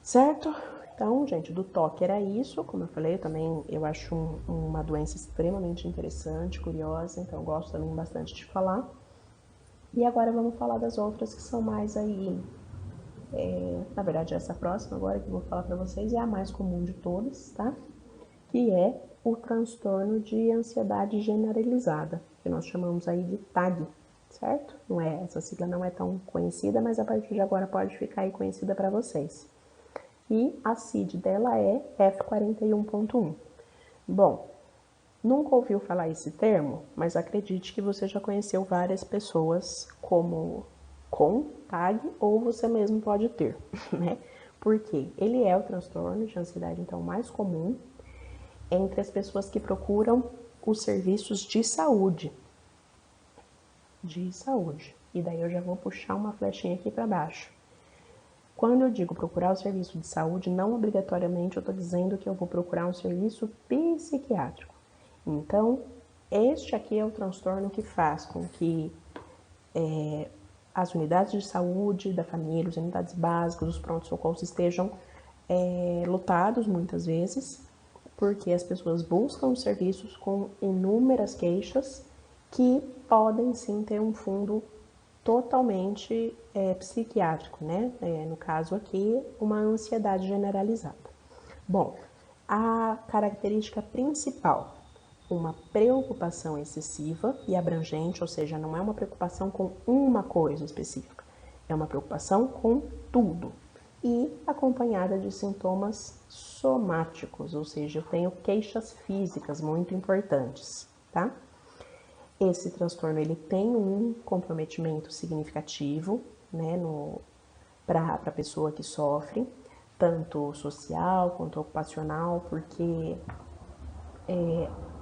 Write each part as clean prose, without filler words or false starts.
Certo? Então, gente, do toque era isso. Como eu falei, eu acho uma doença extremamente interessante, curiosa, então eu gosto também bastante de falar. E agora vamos falar das outras que são mais aí... na verdade, essa próxima agora que eu vou falar para vocês é a mais comum de todas, tá? Que é o transtorno de ansiedade generalizada, que nós chamamos aí de TAG, certo? Essa sigla não é tão conhecida, mas a partir de agora pode ficar aí conhecida para vocês. E a CID dela é F41.1. Bom, nunca ouviu falar esse termo, mas acredite que você já conheceu várias pessoas com TAG ou você mesmo pode ter, né? Porque ele é o transtorno de ansiedade então mais comum entre as pessoas que procuram os serviços de saúde. E daí eu já vou puxar uma flechinha aqui para baixo. Quando eu digo procurar o serviço de saúde, não obrigatoriamente eu estou dizendo que eu vou procurar um serviço psiquiátrico. Então, este aqui é o transtorno que faz com que as unidades de saúde da família, as unidades básicas, os prontos-socorros estejam lotados muitas vezes, porque as pessoas buscam os serviços com inúmeras queixas que podem sim ter um fundo totalmente psiquiátrico, né? No caso aqui, uma ansiedade generalizada. Bom, a característica principal, uma preocupação excessiva e abrangente, ou seja, não é uma preocupação com uma coisa específica, é uma preocupação com tudo. E acompanhada de sintomas somáticos, ou seja, eu tenho queixas físicas muito importantes, tá? Esse transtorno ele tem um comprometimento significativo, né, para a pessoa que sofre, tanto social quanto ocupacional, porque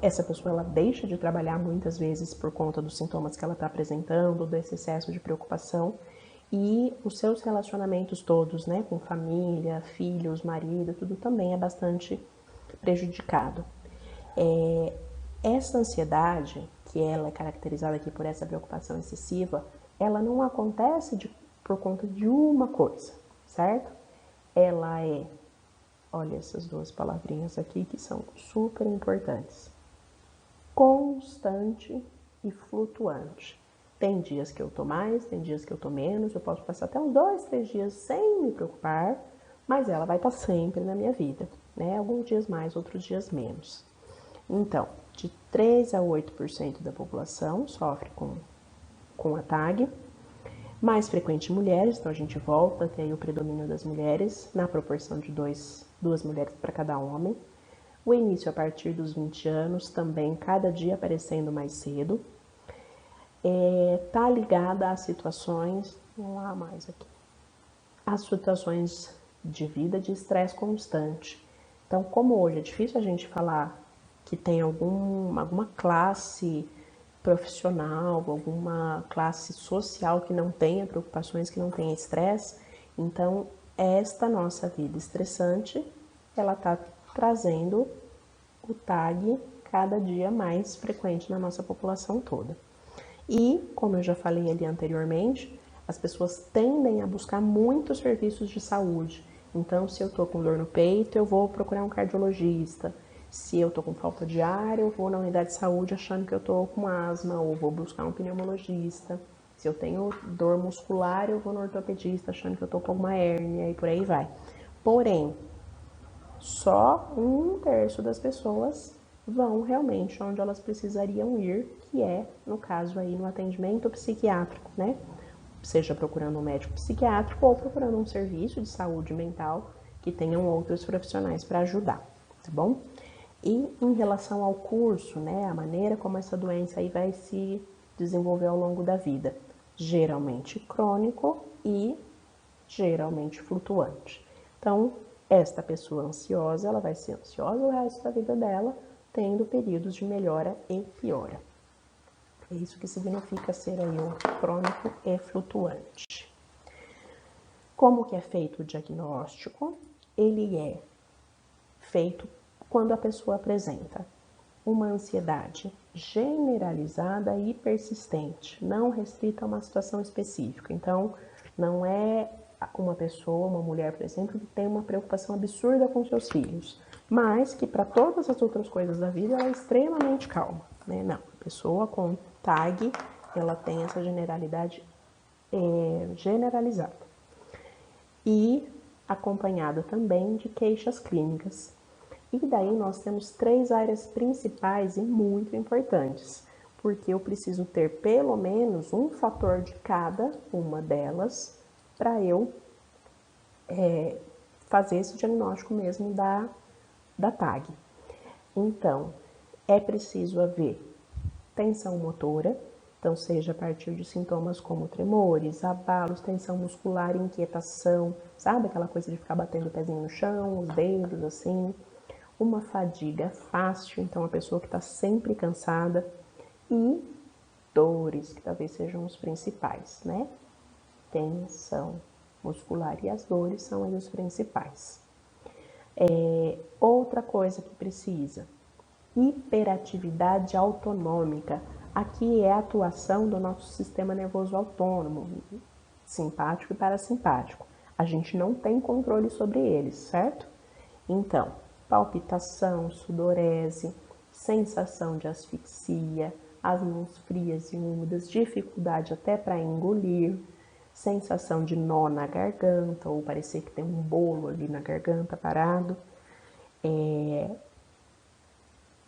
essa pessoa ela deixa de trabalhar muitas vezes por conta dos sintomas que ela está apresentando, desse excesso de preocupação, e os seus relacionamentos todos, né, com família, filhos, marido, tudo também é bastante prejudicado. Essa ansiedade, que ela é caracterizada aqui por essa preocupação excessiva, ela não acontece por conta de uma coisa, certo? Ela é, olha essas duas palavrinhas aqui que são super importantes, constante e flutuante. Tem dias que eu tô mais, tem dias que eu tô menos, eu posso passar até uns 2, 3 dias sem me preocupar, mas ela vai estar sempre na minha vida, né? Alguns dias mais, outros dias menos. Então, de 3 a 8% da população sofre com a TAG, mais frequente mulheres, então a gente volta a ter aí o predomínio das mulheres, na proporção de duas mulheres para cada homem. O início a partir dos 20 anos, também cada dia aparecendo mais cedo. Tá ligada a situações, vamos lá mais aqui, as situações de vida de estresse constante. Então, como hoje é difícil a gente falar que tem alguma classe profissional, alguma classe social que não tenha preocupações, que não tenha estresse, então esta nossa vida estressante, ela está trazendo o TAG cada dia mais frequente na nossa população toda. E, como eu já falei ali anteriormente, as pessoas tendem a buscar muitos serviços de saúde. Então, se eu tô com dor no peito, eu vou procurar um cardiologista. Se eu tô com falta de ar, eu vou na unidade de saúde achando que eu tô com asma, ou vou buscar um pneumologista. Se eu tenho dor muscular, eu vou no ortopedista achando que eu tô com alguma hérnia e por aí vai. Porém, só 1/3 das pessoas vão realmente onde elas precisariam ir, que é, no caso aí, no atendimento psiquiátrico, né? Seja procurando um médico psiquiátrico ou procurando um serviço de saúde mental que tenham outros profissionais para ajudar, tá bom? E em relação ao curso, né, a maneira como essa doença aí vai se desenvolver ao longo da vida, geralmente crônico e geralmente flutuante. Então, esta pessoa ansiosa, ela vai ser ansiosa o resto da vida dela, tendo períodos de melhora e piora. É isso que significa ser aí um crônico e flutuante. Como que é feito o diagnóstico? Ele é feito quando a pessoa apresenta uma ansiedade generalizada e persistente, não restrita a uma situação específica. Então, não é uma pessoa, uma mulher, por exemplo, que tem uma preocupação absurda com seus filhos, mas que para todas as outras coisas da vida ela é extremamente calma, né? Não, a pessoa com TAG, ela tem essa generalidade generalizada. E acompanhada também de queixas clínicas. E daí nós temos 3 áreas principais e muito importantes, porque eu preciso ter pelo menos um fator de cada uma delas para eu fazer esse diagnóstico mesmo da TAG. Então, é preciso haver tensão motora, então seja a partir de sintomas como tremores, abalos, tensão muscular, inquietação, sabe aquela coisa de ficar batendo o pezinho no chão, os dedos assim, uma fadiga fácil, então a pessoa que está sempre cansada, e dores, que talvez sejam os principais, né? Tensão muscular e as dores são aí os principais. Outra coisa que precisa, hiperatividade autonômica. Aqui é a atuação do nosso sistema nervoso autônomo, simpático e parasimpático. A gente não tem controle sobre eles, certo? Então, palpitação, sudorese, sensação de asfixia, as mãos frias e úmidas, dificuldade até para engolir, sensação de nó na garganta, ou parecer que tem um bolo ali na garganta parado.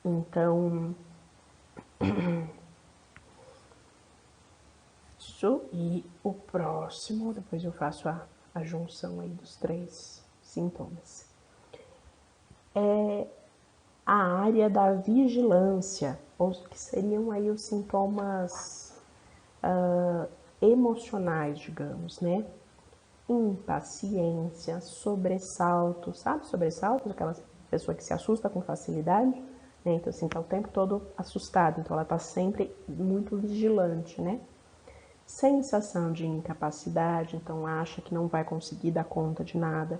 Então, isso. E o próximo, depois eu faço a junção aí dos 3 sintomas. É a área da vigilância, ou que seriam aí os sintomas emocionais, digamos, né? Impaciência, sobressalto, sabe sobressaltos? Aquela pessoa que se assusta com facilidade, né? Então, assim, tá o tempo todo assustada, então ela tá sempre muito vigilante, né? Sensação de incapacidade, então acha que não vai conseguir dar conta de nada.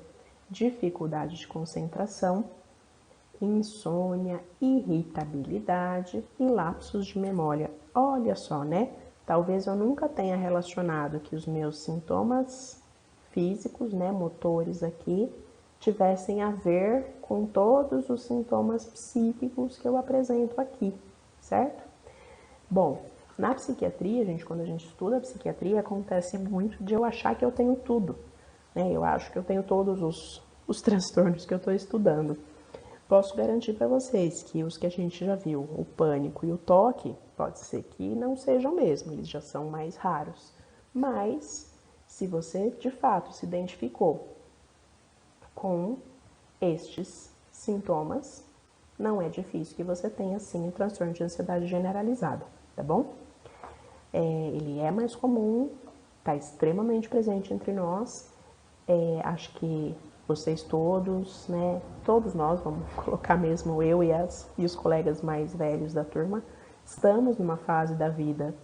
Dificuldade de concentração, insônia, irritabilidade e lapsos de memória. Olha só, né? Talvez eu nunca tenha relacionado que os meus sintomas físicos, né, motores aqui, tivessem a ver com todos os sintomas psíquicos que eu apresento aqui, certo? Bom, na psiquiatria, gente, quando a gente estuda a psiquiatria, acontece muito de eu achar que eu tenho tudo, né? Eu acho que eu tenho todos os transtornos que eu estou estudando. Posso garantir para vocês que os que a gente já viu, o pânico e o toque, pode ser que não sejam mesmo, eles já são mais raros. Mas, se você de fato se identificou com estes sintomas, não é difícil que você tenha sim um transtorno de ansiedade generalizada, tá bom? Ele é mais comum, está extremamente presente entre nós. Acho que vocês todos, né, todos nós, vamos colocar mesmo eu e os colegas mais velhos da turma, estamos numa fase da vida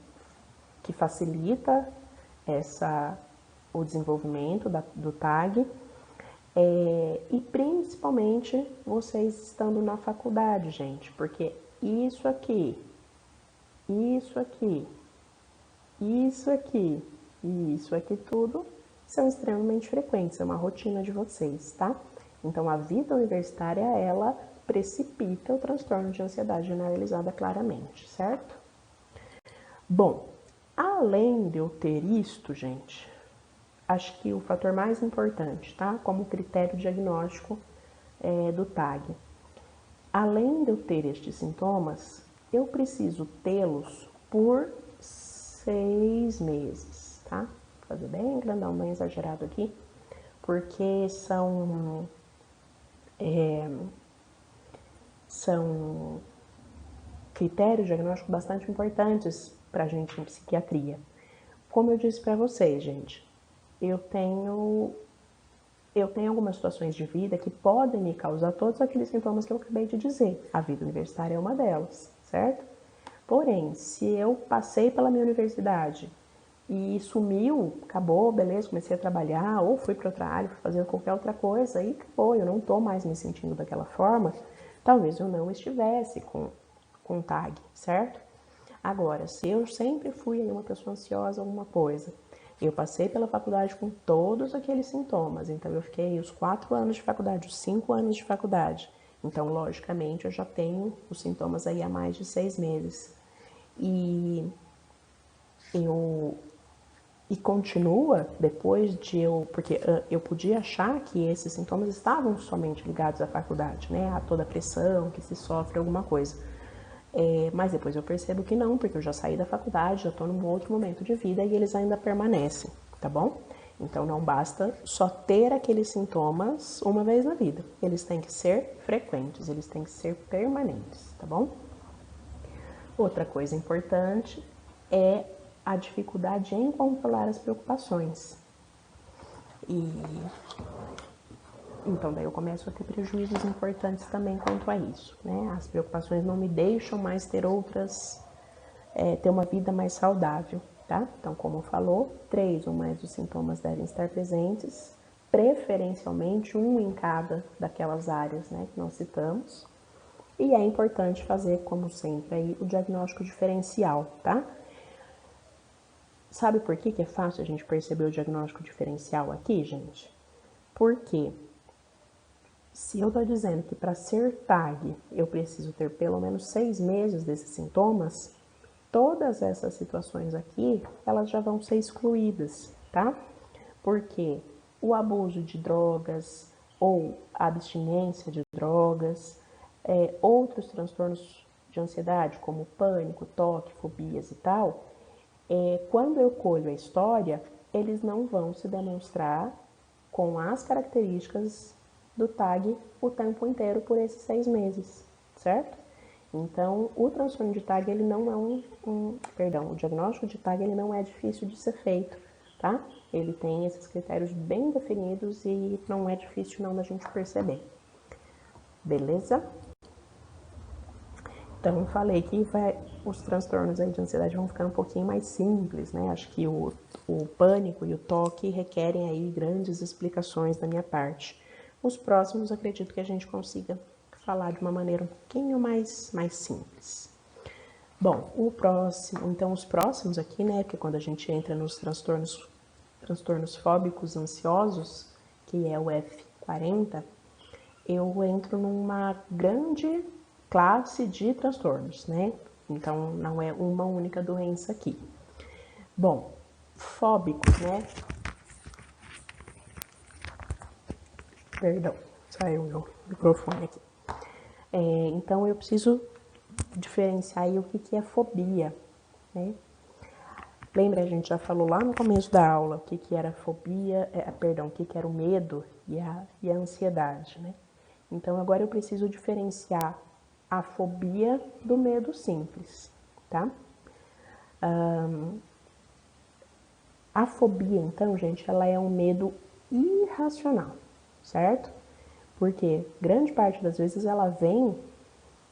que facilita o desenvolvimento do TAG, e principalmente vocês estando na faculdade, gente, porque isso aqui e isso aqui tudo são extremamente frequentes, é uma rotina de vocês, tá? Então, a vida universitária, ela precipita o transtorno de ansiedade generalizada claramente, certo? Bom, além de eu ter isto, gente, acho que o fator mais importante, tá? Como critério diagnóstico do TAG. Além de eu ter estes sintomas, eu preciso tê-los por 6 meses, tá? Vou fazer bem grandão, bem exagerado aqui, porque são critérios diagnósticos bastante importantes para a gente em psiquiatria. Como eu disse para vocês, gente, eu tenho algumas situações de vida que podem me causar todos aqueles sintomas que eu acabei de dizer. A vida universitária é uma delas, certo? Porém, se eu passei pela minha universidade e sumiu, acabou, beleza, comecei a trabalhar, ou fui para outra área, fui fazer qualquer outra coisa, e acabou, eu não estou mais me sentindo daquela forma, talvez eu não estivesse com TAG, certo? Agora, se eu sempre fui uma pessoa ansiosa, alguma coisa, Eu passei pela faculdade com todos aqueles sintomas, então eu fiquei os 4 anos de faculdade, os 5 anos de faculdade. Então, logicamente, eu já tenho os sintomas aí há mais de 6 meses. E continua depois de eu, porque eu podia achar que esses sintomas estavam somente ligados à faculdade, né, a toda a pressão que se sofre alguma coisa. Mas depois eu percebo que não, porque eu já saí da faculdade, já estou num outro momento de vida e eles ainda permanecem, tá bom? Então não basta só ter aqueles sintomas uma vez na vida, eles têm que ser frequentes, eles têm que ser permanentes, tá bom? Outra coisa importante é a dificuldade em controlar as preocupações. Então daí eu começo a ter prejuízos importantes também quanto a isso, né? As preocupações não me deixam mais ter ter uma vida mais saudável, tá? Então, como falou, 3 ou mais dos sintomas devem estar presentes, preferencialmente um em cada daquelas áreas, né, que nós citamos. E é importante fazer, como sempre, aí, o diagnóstico diferencial, tá? Sabe por que é fácil a gente perceber o diagnóstico diferencial aqui, gente? Porque se eu estou dizendo que para ser TAG eu preciso ter pelo menos 6 meses desses sintomas, todas essas situações aqui, elas já vão ser excluídas, tá? Porque o abuso de drogas ou a abstinência de drogas, outros transtornos de ansiedade, como pânico, toque, fobias e tal, quando eu colho a história, eles não vão se demonstrar com as características do TAG o tempo inteiro por esses 6 meses, certo? Então, o transtorno de TAG, ele não é o diagnóstico de TAG, ele não é difícil de ser feito, tá? Ele tem esses critérios bem definidos e não é difícil não da gente perceber. Beleza? Então, falei que os transtornos aí de ansiedade vão ficar um pouquinho mais simples, né? Acho que o pânico e o toque requerem aí grandes explicações da minha parte. Os próximos, acredito que a gente consiga falar de uma maneira um pouquinho mais simples. Bom, então os próximos aqui, né? Porque quando a gente entra nos transtornos fóbicos ansiosos, que é o F40, eu entro numa grande classe de transtornos, né? Então, não é uma única doença aqui. Bom, fóbicos, né? Perdão, saiu meu microfone aqui. Então, eu preciso diferenciar aí o que é fobia, né? Lembra, a gente já falou lá no começo da aula o que era fobia, o que era o medo e a ansiedade, né? Então, agora eu preciso diferenciar a fobia do medo simples, tá? A fobia, então, gente, ela é um medo irracional, certo? Porque grande parte das vezes ela vem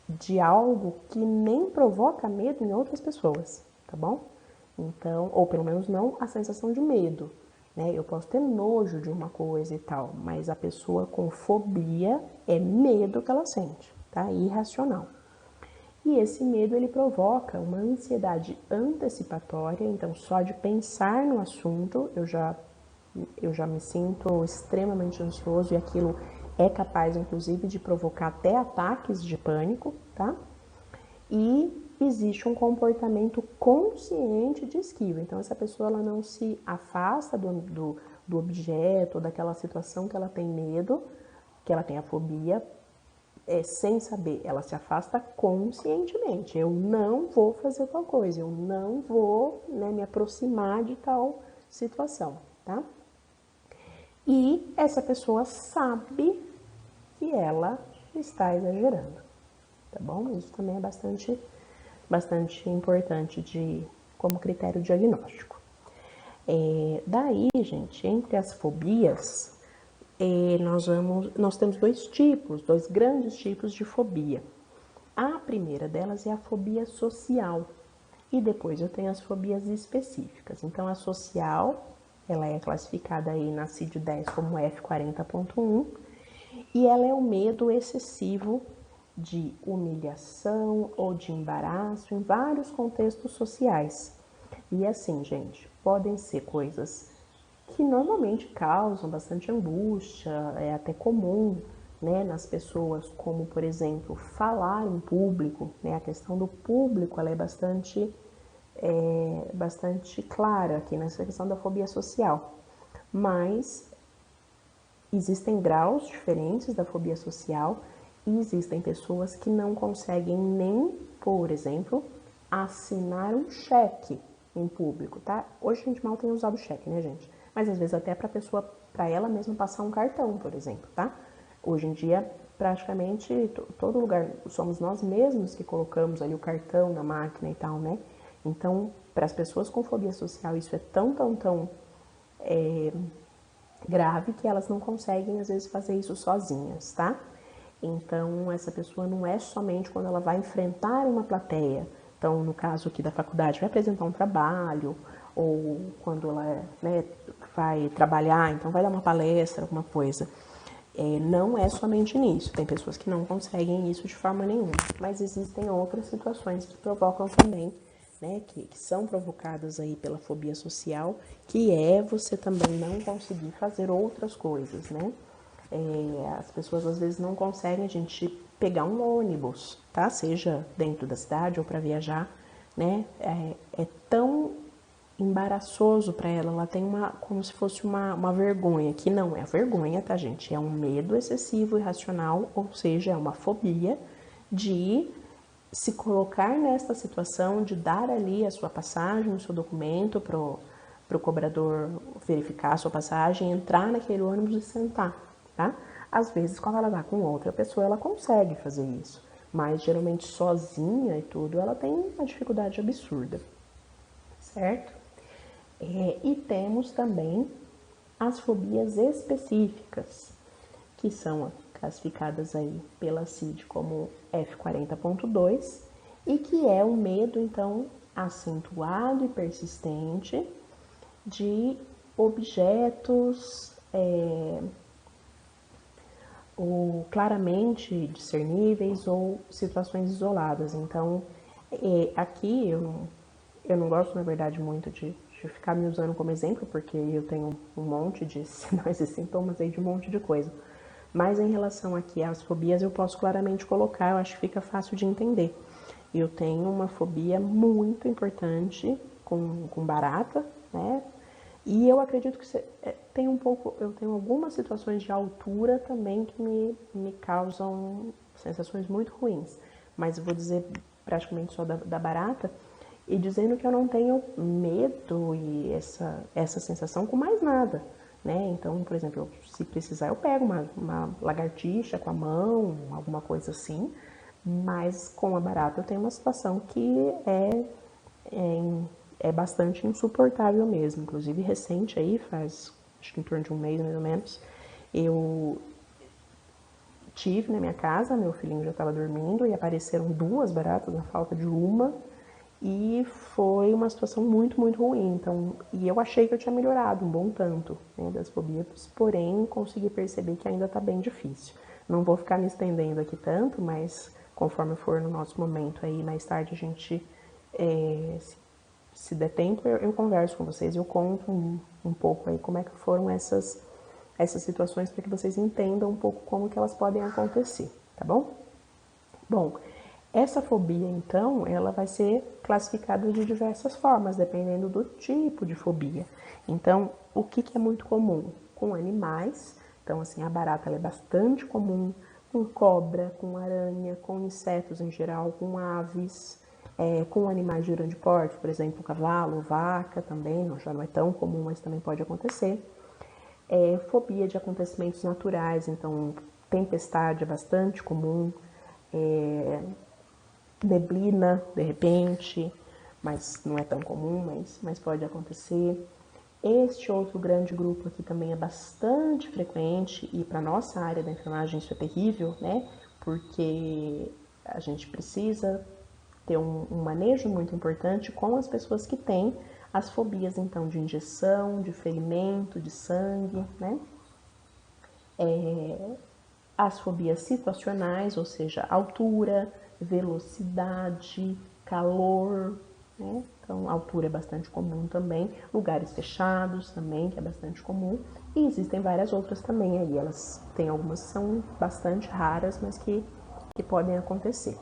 de algo que nem provoca medo em outras pessoas, tá bom? Então, ou pelo menos não a sensação de medo, né? Eu posso ter nojo de uma coisa e tal, mas a pessoa com fobia é medo que ela sente, tá? Irracional. E esse medo ele provoca uma ansiedade antecipatória, então só de pensar no assunto eu já me sinto extremamente ansioso e aquilo é capaz inclusive de provocar até ataques de pânico, tá? E existe um comportamento consciente de esquiva. Então, essa pessoa ela não se afasta do objeto, daquela situação que ela tem medo, que ela tem a fobia, sem saber. Ela se afasta conscientemente. Eu não vou fazer tal coisa, eu não vou, né, me aproximar de tal situação, tá? E essa pessoa sabe que ela está exagerando, tá bom? Isso também é bastante importante como critério diagnóstico. Daí, gente, entre as fobias, nós temos dois grandes tipos de fobia. A primeira delas é a fobia social e depois eu tenho as fobias específicas. Então, a social, ela é classificada aí na CID-10 como F40.1 e ela é o medo excessivo de humilhação ou de embaraço em vários contextos sociais. E assim, gente, podem ser coisas que normalmente causam bastante angústia, é até comum, né, nas pessoas, como, por exemplo, falar em público, né, a questão do público, ela é bastante clara aqui nessa questão da fobia social, mas existem graus diferentes da fobia social e existem pessoas que não conseguem nem, por exemplo, assinar um cheque em público, tá? Hoje a gente mal tem usado cheque, né, gente? Mas às vezes até para a pessoa, para ela mesma passar um cartão, por exemplo, tá? Hoje em dia, praticamente todo lugar somos nós mesmos que colocamos ali o cartão na máquina e tal, né? Então, para as pessoas com fobia social, isso é tão grave que elas não conseguem, às vezes, fazer isso sozinhas, tá? Então, essa pessoa não é somente quando ela vai enfrentar uma plateia. Então, no caso aqui da faculdade, vai apresentar um trabalho, ou quando ela, né, vai trabalhar, então vai dar uma palestra, alguma coisa. Não é somente nisso, tem pessoas que não conseguem isso de forma nenhuma, mas existem outras situações que provocam também, né, que são provocadas aí pela fobia social, que é você também não conseguir fazer outras coisas, né? As pessoas às vezes não conseguem a gente pegar um ônibus, tá? Seja dentro da cidade ou para viajar, né? É tão embaraçoso para ela, ela tem como se fosse uma vergonha, que não é vergonha, tá, gente? É um medo excessivo e irracional, ou seja, é uma fobia de se colocar nesta situação, de dar ali a sua passagem, o seu documento pro cobrador verificar a sua passagem, entrar naquele ônibus e sentar, tá? Às vezes, quando ela tá com outra pessoa, ela consegue fazer isso, mas geralmente sozinha e tudo, ela tem uma dificuldade absurda, certo? E temos também as fobias específicas, que são classificadas aí pela CID como F40.2 e que é o medo, então, acentuado e persistente de objetos ou claramente discerníveis ou situações isoladas. Então, aqui eu não gosto, na verdade, muito de ficar me usando como exemplo, porque eu tenho um monte de sinais e sintomas aí de um monte de coisa. Mas em relação aqui às fobias, eu posso claramente colocar, eu acho que fica fácil de entender. Eu tenho uma fobia muito importante com barata, né? E eu acredito que tem um pouco, eu tenho algumas situações de altura também que me causam sensações muito ruins. Mas eu vou dizer praticamente só da barata, e dizendo que eu não tenho medo e essa sensação com mais nada, né? Então, por exemplo, se precisar eu pego uma lagartixa com a mão, alguma coisa assim, mas com a barata eu tenho uma situação que é bastante insuportável mesmo. Inclusive, recente aí, faz acho que em torno de um mês mais ou menos, eu tive na minha casa, meu filhinho já estava dormindo e apareceram duas baratas na falta de uma. E foi uma situação muito ruim. Então, e eu achei que eu tinha melhorado um bom tanto, né, das fobias, porém consegui perceber que ainda está bem difícil. Não vou ficar me estendendo aqui tanto, mas conforme for no nosso momento aí, mais tarde a gente, se der tempo, eu converso com vocês, eu conto um pouco aí como é que foram essas situações para que vocês entendam um pouco como que elas podem acontecer, tá bom? Bom, essa fobia, então, ela vai ser classificada de diversas formas, dependendo do tipo de fobia. Então, o que é muito comum? Com animais, então, assim, a barata ela é bastante comum, com cobra, com aranha, com insetos em geral, com aves, com animais de grande porte, por exemplo, cavalo, vaca também, já não é tão comum, mas também pode acontecer. Fobia de acontecimentos naturais, então, tempestade é bastante comum, neblina, de repente, mas não é tão comum, mas pode acontecer. Este outro grande grupo aqui também é bastante frequente e para nossa área da enfermagem isso é terrível, né? Porque a gente precisa ter um manejo muito importante com as pessoas que têm as fobias, então, de injeção, de ferimento, de sangue, né? As fobias situacionais, ou seja, altura, velocidade, calor, né? Então, altura é bastante comum também, lugares fechados também, que é bastante comum, e existem várias outras também aí, elas tem algumas que são bastante raras, mas que podem acontecer.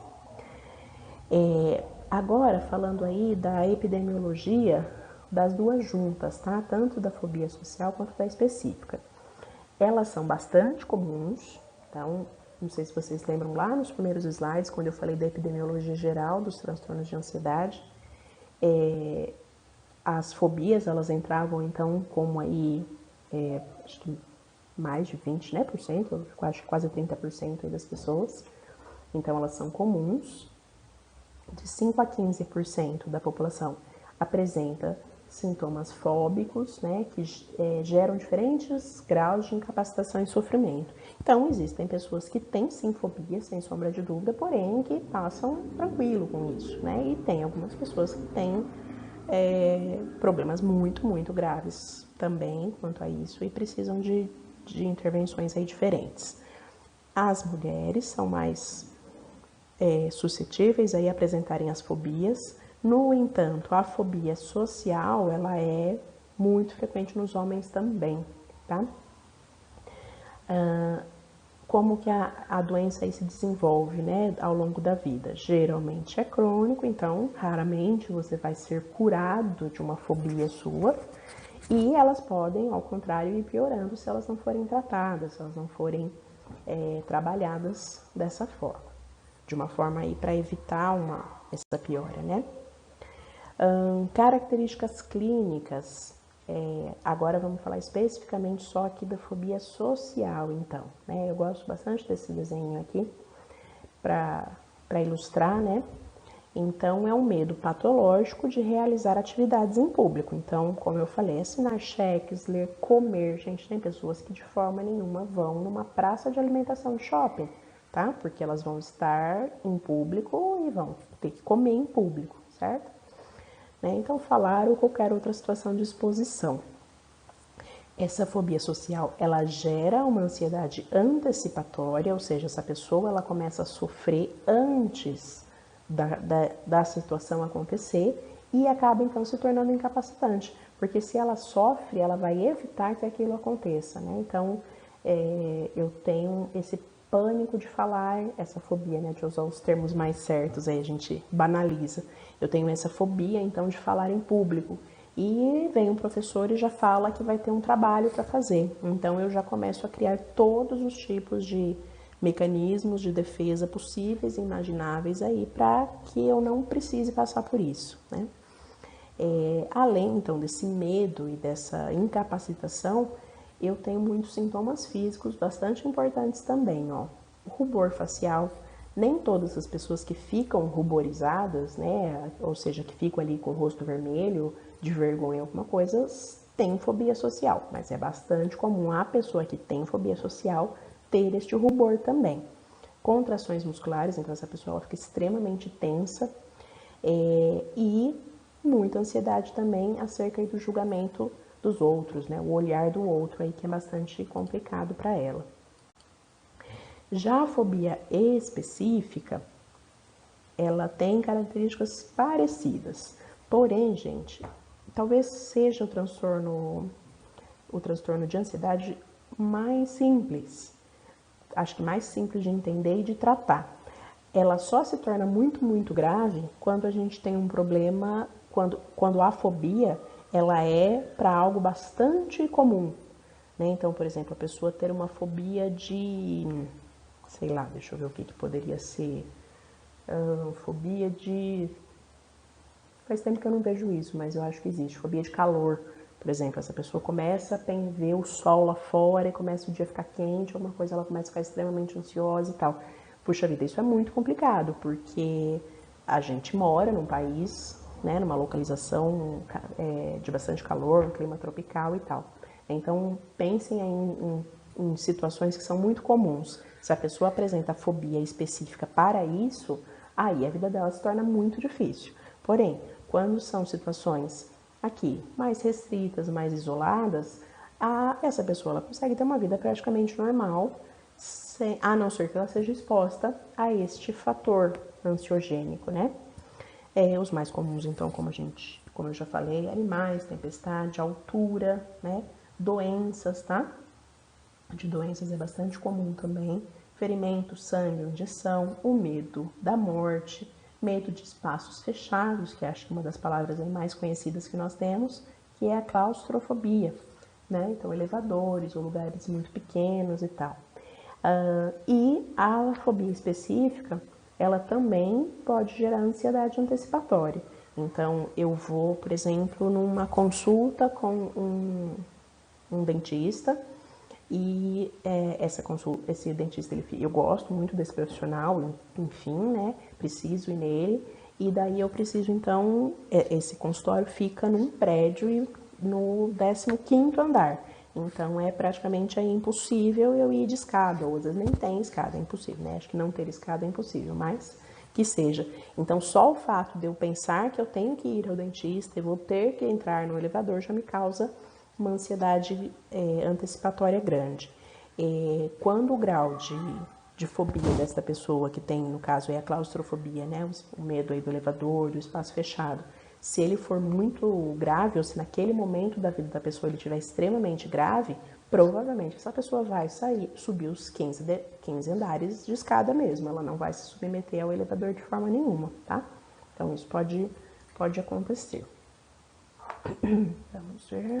Agora, falando aí da epidemiologia das duas juntas, tá? Tanto da fobia social quanto da específica. Elas são bastante comuns, então, não sei se vocês lembram lá nos primeiros slides, quando eu falei da epidemiologia geral dos transtornos de ansiedade, as fobias, elas entravam, então, como aí, acho que mais de 20, né, por cento, acho que quase 30% aí das pessoas. Então, elas são comuns. De 5 a 15% da população apresenta sintomas fóbicos, né, que geram diferentes graus de incapacitação e sofrimento. Então, existem pessoas que têm sim fobia, sem sombra de dúvida, porém que passam tranquilo com isso, né, e tem algumas pessoas que têm problemas muito graves também quanto a isso e precisam de intervenções aí diferentes. As mulheres são mais suscetíveis a apresentarem as fobias. No entanto, a fobia social, ela é muito frequente nos homens também, tá? Como que a doença aí se desenvolve, né, ao longo da vida? Geralmente é crônico, então raramente você vai ser curado de uma fobia sua, e elas podem, ao contrário, ir piorando se elas não forem tratadas, se elas não forem trabalhadas dessa forma, de uma forma aí para evitar essa piora, né? Características clínicas, agora vamos falar especificamente só aqui da fobia social, então, né? Eu gosto bastante desse desenho aqui para ilustrar, né? Então, é um medo patológico de realizar atividades em público. Então, como eu falei, assinar cheques, ler, comer. Gente, tem pessoas que de forma nenhuma vão numa praça de alimentação de shopping, tá? Porque elas vão estar em público e vão ter que comer em público, certo? Então, falar ou qualquer outra situação de exposição. Essa fobia social, ela gera uma ansiedade antecipatória, ou seja, essa pessoa ela começa a sofrer antes da situação acontecer e acaba então se tornando incapacitante, porque se ela sofre, ela vai evitar que aquilo aconteça, né? Então, eu tenho esse pânico de falar, essa fobia, né, de usar os termos mais certos, aí a gente banaliza. Eu tenho essa fobia, então, de falar em público. E vem um professor e já fala que vai ter um trabalho para fazer. Então, eu já começo a criar todos os tipos de mecanismos de defesa possíveis e imagináveis aí para que eu não precise passar por isso, né? Além, então, desse medo e dessa incapacitação, eu tenho muitos sintomas físicos bastante importantes também, ó. O rubor facial, nem todas as pessoas que ficam ruborizadas, né, ou seja, que ficam ali com o rosto vermelho, de vergonha, alguma coisa, têm fobia social, mas é bastante comum a pessoa que tem fobia social ter este rubor também. Contrações musculares, então essa pessoa ela fica extremamente tensa, e muita ansiedade também acerca do julgamento dos outros, né? O olhar do outro aí que é bastante complicado para ela. Já a fobia específica, ela tem características parecidas. Porém, gente, talvez seja o transtorno de ansiedade mais simples. Acho que mais simples de entender e de tratar. Ela só se torna muito grave quando a gente tem um problema, quando a fobia ela é para algo bastante comum, né? Então, por exemplo, a pessoa ter uma fobia de, sei lá, deixa eu ver o que poderia ser, fobia de, faz tempo que eu não vejo isso, mas eu acho que existe, fobia de calor, por exemplo, essa pessoa começa a ver o sol lá fora e começa o dia a ficar quente, alguma coisa, ela começa a ficar extremamente ansiosa e tal. Puxa vida, isso é muito complicado, porque a gente mora num país, né, numa localização de bastante calor, um clima tropical e tal. Então, pensem em situações que são muito comuns. Se a pessoa apresenta fobia específica para isso, aí a vida dela se torna muito difícil. Porém, quando são situações aqui mais restritas, mais isoladas, essa pessoa ela consegue ter uma vida praticamente normal, a não ser que ela seja exposta a este fator ansiogênico, né? Os mais comuns, então, como eu já falei, animais, tempestade, altura, né? Doenças, tá? De doenças é bastante comum também. Ferimento, sangue, injeção, o medo da morte, medo de espaços fechados, que acho que é uma das palavras mais conhecidas que nós temos, que é a claustrofobia, né? Então, elevadores ou lugares muito pequenos e tal. E a fobia específica, ela também pode gerar ansiedade antecipatória. Então, eu vou, por exemplo, numa consulta com um dentista e esse dentista, eu gosto muito desse profissional, enfim, né? Preciso ir nele. E daí eu preciso, então, esse consultório fica num prédio no 15º andar. Então, é praticamente impossível eu ir de escada, ou às vezes nem tem escada, é impossível, né? Acho que não ter escada é impossível, mas que seja. Então, só o fato de eu pensar que eu tenho que ir ao dentista e vou ter que entrar no elevador já me causa uma ansiedade antecipatória grande. Quando o grau de fobia dessa pessoa que tem, no caso, a claustrofobia, né, o medo aí do elevador, do espaço fechado, se ele for muito grave, ou se naquele momento da vida da pessoa ele estiver extremamente grave, provavelmente essa pessoa vai subir os 15 andares de escada mesmo, ela não vai se submeter ao elevador de forma nenhuma, tá? Então isso pode acontecer. Vamos ver.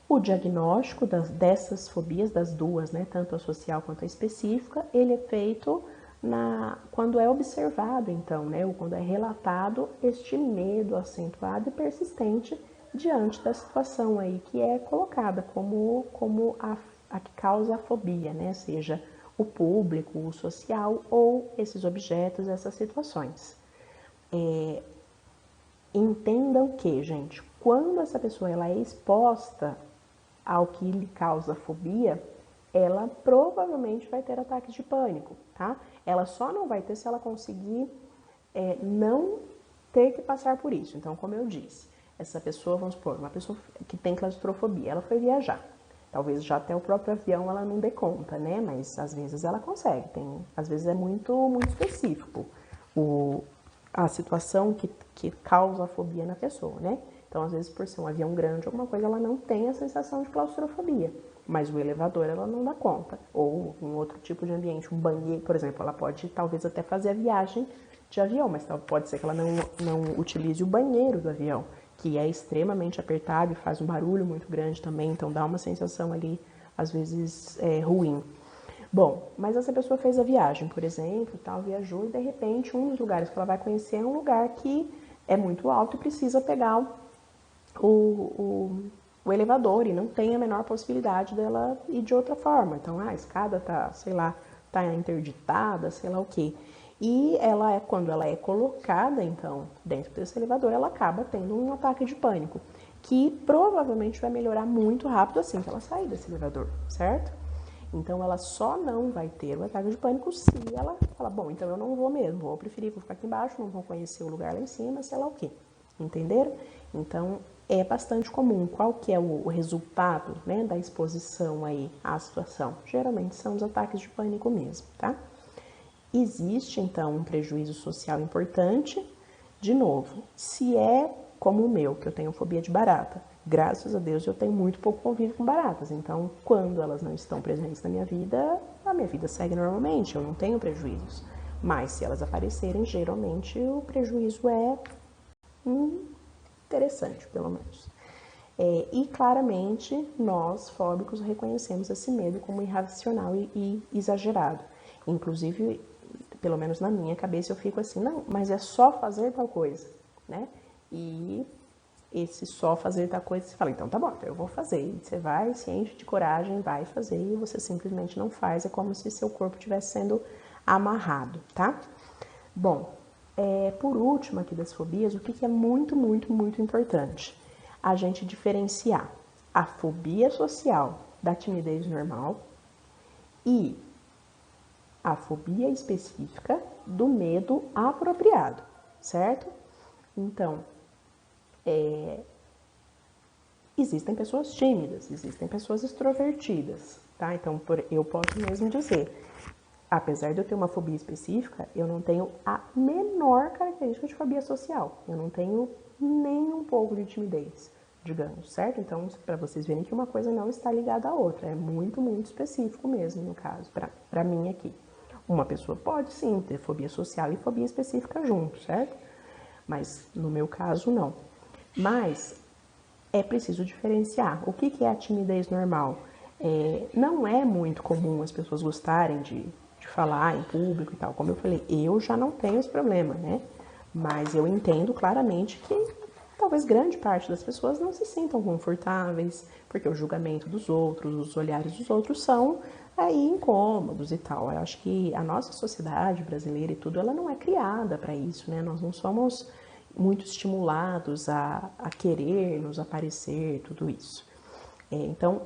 O diagnóstico dessas fobias, das duas, né, tanto a social quanto a específica, ele é feito quando é observado, então, né, ou quando é relatado este medo acentuado e persistente diante da situação aí que é colocada como a que causa a fobia, né, seja o público, o social ou esses objetos, essas situações. Entendam que, gente, quando essa pessoa ela é exposta ao que lhe causa fobia, ela provavelmente vai ter ataques de pânico, tá? Ela só não vai ter se ela conseguir não ter que passar por isso. Então, como eu disse, essa pessoa, vamos supor, uma pessoa que tem claustrofobia, ela foi viajar. Talvez já até o próprio avião ela não dê conta, né? Mas às vezes ela consegue. Às vezes é muito, muito específico a situação que causa a fobia na pessoa, né? Então, às vezes, por ser um avião grande, alguma coisa, ela não tem a sensação de claustrofobia. Mas o elevador, ela não dá conta. Ou um outro tipo de ambiente, um banheiro, por exemplo, ela pode, talvez, até fazer a viagem de avião, mas pode ser que ela não utilize o banheiro do avião, que é extremamente apertado e faz um barulho muito grande também, então dá uma sensação ali, às vezes, ruim. Bom, mas essa pessoa fez a viagem, por exemplo, tal, viajou e de repente um dos lugares que ela vai conhecer é um lugar que é muito alto e precisa pegar o elevador e não tem a menor possibilidade dela ir de outra forma. Então, a escada tá, sei lá, tá interditada, sei lá o quê. E quando ela é colocada, então, dentro desse elevador, ela acaba tendo um ataque de pânico, que provavelmente vai melhorar muito rápido assim que ela sair desse elevador, certo? Então, ela só não vai ter o ataque de pânico se ela falar, bom, então eu não vou mesmo, vou preferir, vou ficar aqui embaixo, não vou conhecer o lugar lá em cima, sei lá o quê. Entenderam? Então, é bastante comum. Qual que é o resultado, né, da exposição aí à situação? Geralmente são os ataques de pânico mesmo, tá? Existe, então, um prejuízo social importante. De novo, se é como o meu, que eu tenho fobia de barata, graças a Deus eu tenho muito pouco convívio com baratas. Então, quando elas não estão presentes na minha vida, a minha vida segue normalmente, eu não tenho prejuízos. Mas se elas aparecerem, geralmente o prejuízo é interessante, pelo menos. E claramente nós, fóbicos, reconhecemos esse medo como irracional e exagerado. Inclusive, pelo menos na minha cabeça, eu fico assim, não, mas é só fazer tal coisa, né? E esse só fazer tal coisa, você fala, então tá bom, então eu vou fazer. E você vai, se enche de coragem, vai fazer e você simplesmente não faz. É como se seu corpo estivesse sendo amarrado, tá? Bom, por último aqui das fobias, o que é muito, muito, muito importante? A gente diferenciar a fobia social da timidez normal e a fobia específica do medo apropriado, certo? Então, existem pessoas tímidas, existem pessoas extrovertidas, tá? Então, eu posso mesmo dizer, apesar de eu ter uma fobia específica, eu não tenho a menor característica de fobia social. Eu não tenho nem um pouco de timidez, digamos, certo? Então, para vocês verem que uma coisa não está ligada à outra, é muito, muito específico mesmo, no caso, para mim aqui. Uma pessoa pode sim ter fobia social e fobia específica junto, certo? Mas no meu caso, não. Mas é preciso diferenciar. O que é a timidez normal? Não é muito comum as pessoas gostarem de falar em público e tal. Como eu falei, eu já não tenho esse problema, né? Mas eu entendo claramente que talvez grande parte das pessoas não se sintam confortáveis, porque o julgamento dos outros, os olhares dos outros são aí incômodos e tal. Eu acho que a nossa sociedade brasileira e tudo, ela não é criada para isso, né? Nós não somos muito estimulados a querer nos aparecer, tudo isso. Então,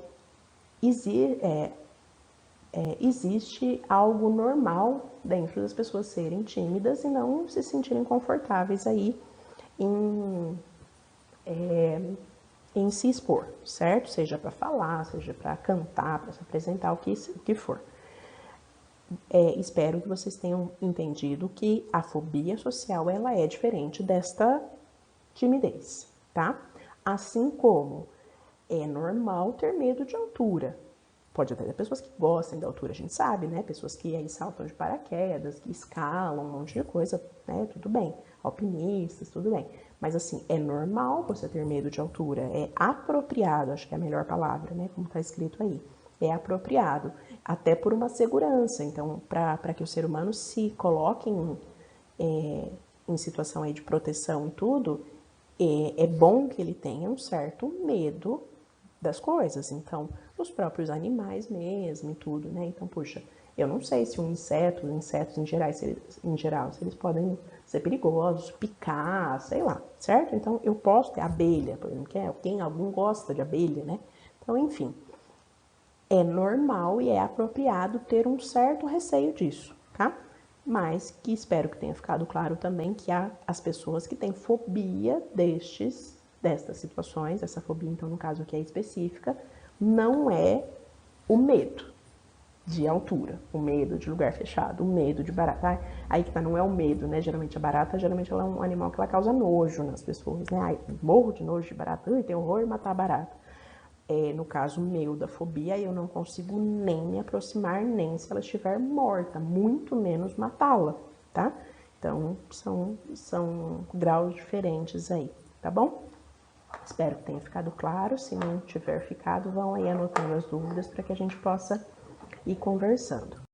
existe algo normal dentro das pessoas serem tímidas e não se sentirem confortáveis aí em, em se expor, certo? Seja para falar, seja para cantar, para se apresentar, o que for. Espero que vocês tenham entendido que a fobia social ela é diferente desta timidez, tá? Assim como é normal ter medo de altura. Pode até ter pessoas que gostem da altura, a gente sabe, né? Pessoas que aí saltam de paraquedas, que escalam, um monte de coisa, né? Tudo bem. Alpinistas, tudo bem. Mas assim, é normal você ter medo de altura, é apropriado, acho que é a melhor palavra, né? Como está escrito aí. É apropriado, até por uma segurança. Então, para que o ser humano se coloque em situação aí de proteção e tudo, é bom que ele tenha um certo medo das coisas. Então, os próprios animais mesmo e tudo, né? Então, puxa, eu não sei se insetos em geral, se eles podem ser perigosos, picar, sei lá, certo? Então, eu posso ter abelha, por exemplo, alguém gosta de abelha, né? Então, enfim, é normal e é apropriado ter um certo receio disso, tá? Mas que espero que tenha ficado claro também que há as pessoas que têm fobia destas situações, essa fobia, então, no caso que é específica, não é o medo de altura, o medo de lugar fechado, o medo de barata. Aí que tá, não é o medo, né? Geralmente a barata, ela é um animal que ela causa nojo nas pessoas, né? Ai, morro de nojo de barata, tem horror matar barata. No caso meu da fobia, eu não consigo nem me aproximar, nem se ela estiver morta, muito menos matá-la, tá? Então, são graus diferentes aí, tá bom? Espero que tenha ficado claro. Se não tiver ficado, vão aí anotando as dúvidas para que a gente possa ir conversando.